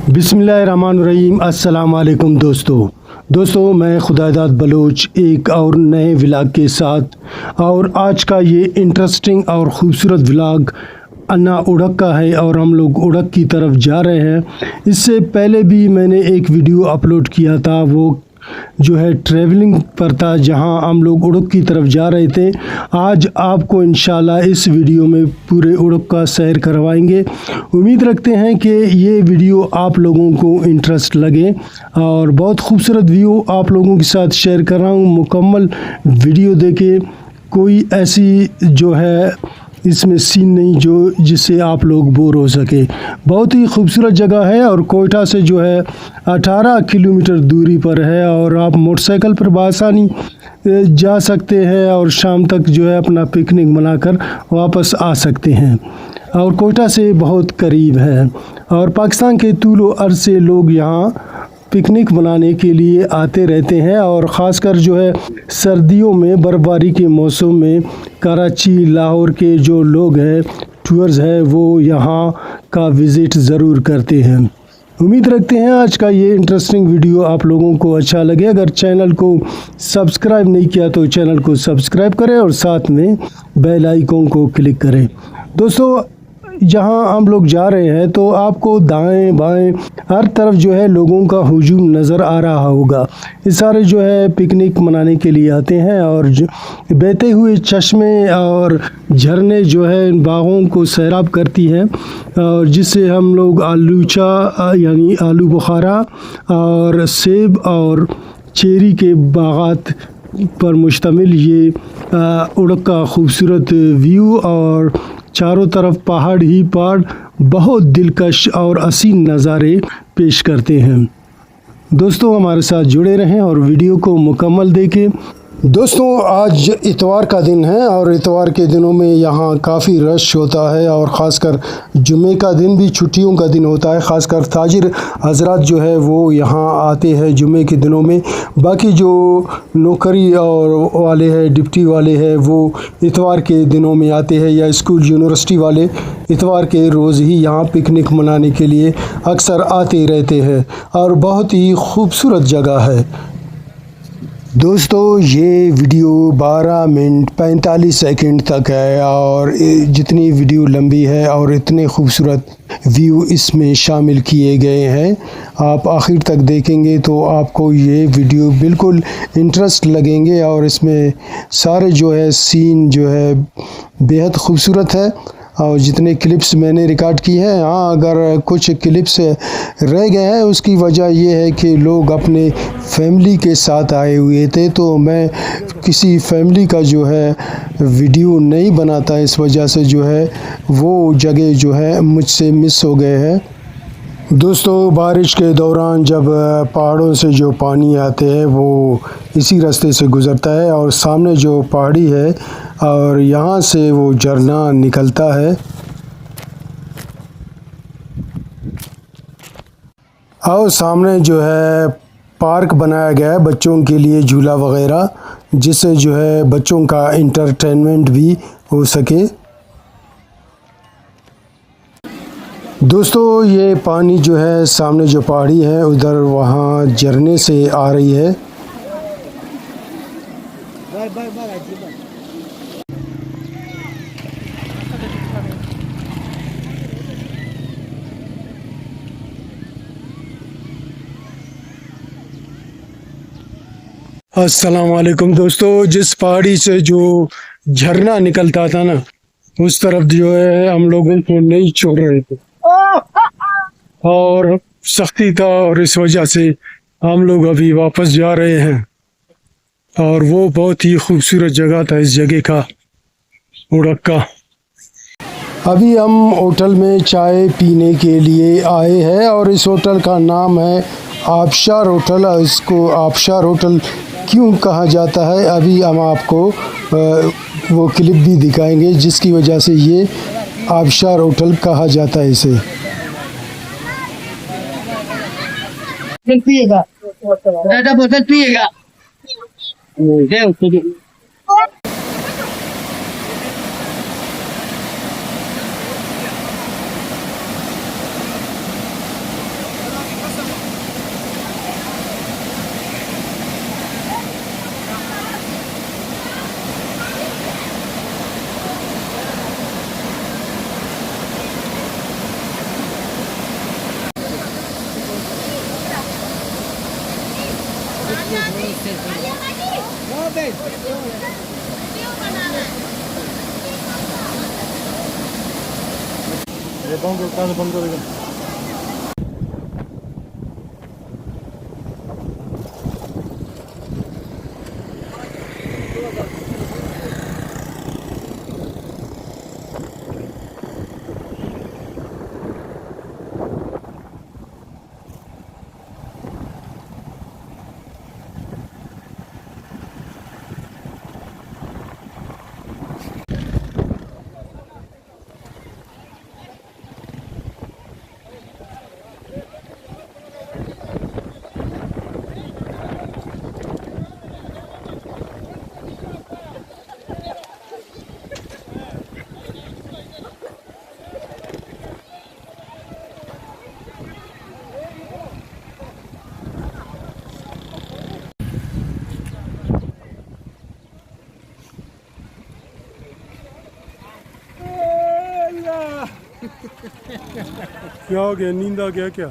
बिस्मिल्लाहिर्रहमानिर्रहीम। अस्सलाम वालेकुम दोस्तों मैं खुदादाद बलोच एक और नए व्लॉग के साथ। और आज का ये इंटरेस्टिंग और ख़ूबसूरत व्लॉग अन्ना उड़क का है और हम लोग उड़क की तरफ जा रहे हैं। इससे पहले भी मैंने एक वीडियो अपलोड किया था, वो जो है ट्रैवलिंग पर था, जहां हम लोग उड़क की तरफ जा रहे थे। आज आपको इंशाल्लाह इस वीडियो में पूरे उड़क का सैर करवाएंगे। उम्मीद रखते हैं कि ये वीडियो आप लोगों को इंटरेस्ट लगे और बहुत खूबसूरत व्यू आप लोगों के साथ शेयर कर रहा हूँ। मुकम्मल वीडियो देखे, कोई ऐसी जो है इसमें सीन नहीं जिससे आप लोग बोर हो सके। बहुत ही खूबसूरत जगह है और कोयटा से जो है 18 किलोमीटर दूरी पर है और आप मोटरसाइकिल पर बआसानी जा सकते हैं और शाम तक जो है अपना पिकनिक मनाकर वापस आ सकते हैं। और कोयटा से बहुत करीब है और पाकिस्तान के तूलो अर्ज़ से लोग यहाँ पिकनिक मनाने के लिए आते रहते हैं। और ख़ासकर जो है सर्दियों में बर्फ़बारी के मौसम में कराची लाहौर के जो लोग हैं टूर्स हैं वो यहाँ का विज़िट ज़रूर करते हैं। उम्मीद रखते हैं आज का ये इंटरेस्टिंग वीडियो आप लोगों को अच्छा लगे। अगर चैनल को सब्सक्राइब नहीं किया तो चैनल को सब्सक्राइब करें और साथ में बेल आइकन को क्लिक करें। दोस्तों जहां हम लोग जा रहे हैं तो आपको दाएं बाएं हर तरफ जो है लोगों का हुजूम नज़र आ रहा होगा। ये सारे जो है पिकनिक मनाने के लिए आते हैं और बहते हुए चश्मे और झरने जो है इन बागों को सैराब करती हैं और जिससे हम लोग आलूचा यानी आलू बुखारा और सेब और चेरी के बागात पर मुश्तमिल ये उड़क का खूबसूरत व्यू और चारों तरफ पहाड़ ही पहाड़ बहुत दिलकश और हसीन नज़ारे पेश करते हैं। दोस्तों हमारे साथ जुड़े रहें और वीडियो को मुकम्मल देखें। दोस्तों आज इतवार का दिन है और इतवार के दिनों में यहाँ काफ़ी रश होता है और ख़ासकर जुमे का दिन भी छुट्टियों का दिन होता है। ख़ासकर ताजिर हजरात जो है वो यहाँ आते हैं जुमे के दिनों में। बाकी जो नौकरी और वाले हैं डिप्टी वाले हैं वो इतवार के दिनों में आते हैं, या स्कूल यूनिवर्सिटी वाले इतवार के रोज़ ही यहाँ पिकनिक मनाने के लिए अक्सर आते रहते हैं और बहुत ही खूबसूरत जगह है। दोस्तों ये वीडियो 12 मिनट 45 सेकंड तक है और जितनी वीडियो लंबी है और इतने खूबसूरत व्यू इसमें शामिल किए गए हैं, आप आखिर तक देखेंगे तो आपको ये वीडियो बिल्कुल इंटरेस्ट लगेंगे और इसमें सारे जो है सीन जो है बेहद खूबसूरत है। और जितने क्लिप्स मैंने रिकॉर्ड की हैं, हाँ अगर कुछ क्लिप्स रह गए हैं उसकी वजह ये है कि लोग अपने फैमिली के साथ आए हुए थे, तो मैं किसी फैमिली का जो है वीडियो नहीं बनाता, इस वजह से जो है वो जगह जो है मुझसे मिस हो गए हैं। दोस्तों बारिश के दौरान जब पहाड़ों से जो पानी आते हैं वो इसी रास्ते से गुज़रता है और सामने जो पहाड़ी है और यहाँ से वो झरना निकलता है। और सामने जो है पार्क बनाया गया है बच्चों के लिए, झूला वगैरह, जिससे जो है बच्चों का इंटरटेनमेंट भी हो सके। दोस्तों ये पानी जो है सामने जो पहाड़ी है उधर वहाँ झरने से आ रही है। अस्सलाम वालेकुम दोस्तों, जिस पहाड़ी से जो झरना निकलता था ना उस तरफ जो है हम लोगों को नहीं छोड़ रहे थे और सख्ती था और इस वजह से हम लोग अभी वापस जा रहे हैं। और वो बहुत ही खूबसूरत जगह था इस जगह का उड़क का। अभी हम होटल में चाय पीने के लिए आए हैं और इस होटल का नाम है आबशार होटल। इसको आबशार होटल क्यों कहा जाता है अभी हम आपको वो क्लिप भी दिखाएंगे जिसकी वजह से ये आबशार होटल कहा जाता है इसे। पिएगा बोतल पिएगा। बंद करेगा। क्या हो गया, नींद आ गया क्या?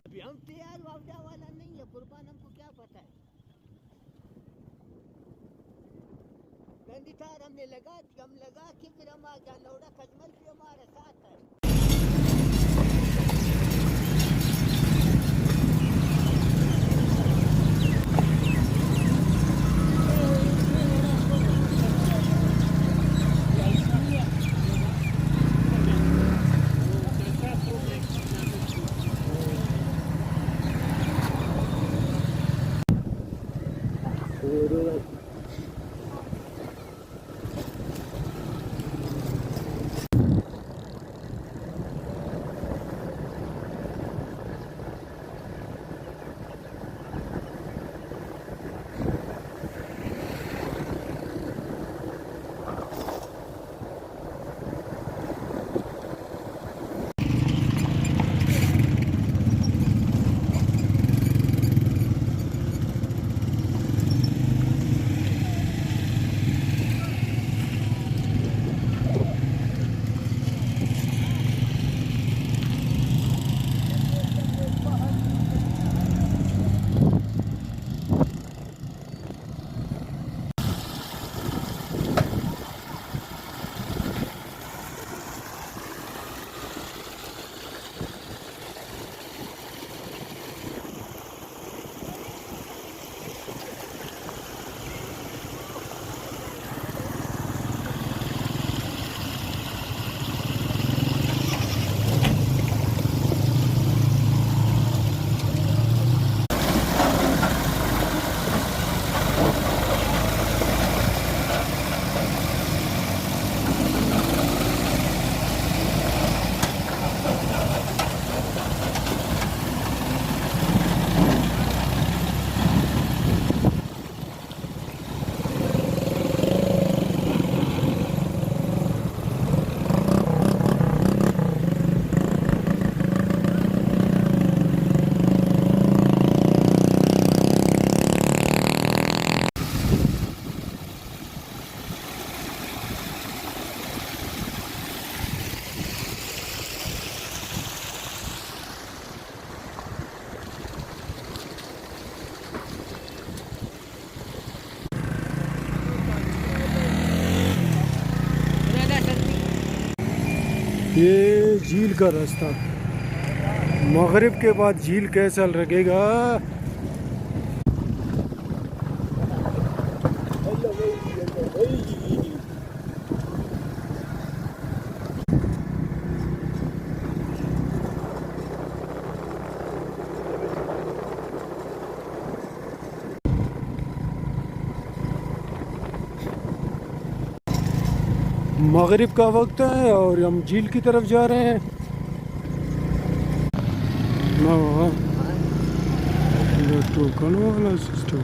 अभी हम तैयार वावजा वाला नहीं है, कुर्बान हमको क्या पता है। गंदी तार हमने लगा दी, हम लगा के फिर हम आ गया लौड़ा खजमल भी हमारे साथ है। झील का रास्ता। मगरिब के बाद झील कैसा लगेगा। मगरिब का वक्त है और हम झील की तरफ जा रहे हैं। टोकन वाला सिस्टम।